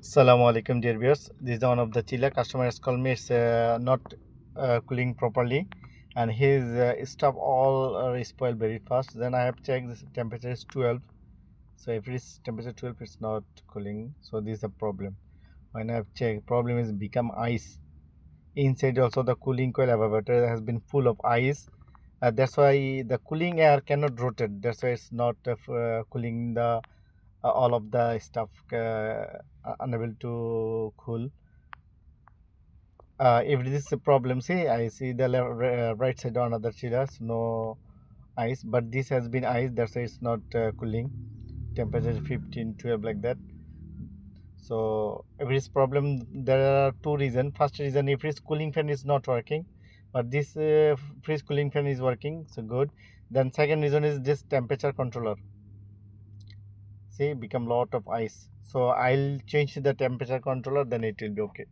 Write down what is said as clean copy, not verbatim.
Assalamu alaikum dear viewers. This is one of the chiller. Customer has called me. It's not cooling properly, and his stuff all spoiled very fast. Then I have checked this temperature is 12. So if it is temperature 12, it's not cooling. So this is a problem. When I have checked, problem is become ice. Inside also the cooling coil evaporator has been full of ice. That's why the cooling air cannot rotate. That's why it's not cooling the all of the stuff unable to cool. If this is a problem, see, I see the right side on other chillers, no ice, but this has been ice, that's why it's not cooling. Temperature is 15, 12 like that. So if it is problem, there are two reasons. First reason, if this cooling fan is not working, but this freeze cooling fan is working, so good. Then second reason is this temperature controller. See, become lot of ice. So I'll change the temperature controller, then it will be okay.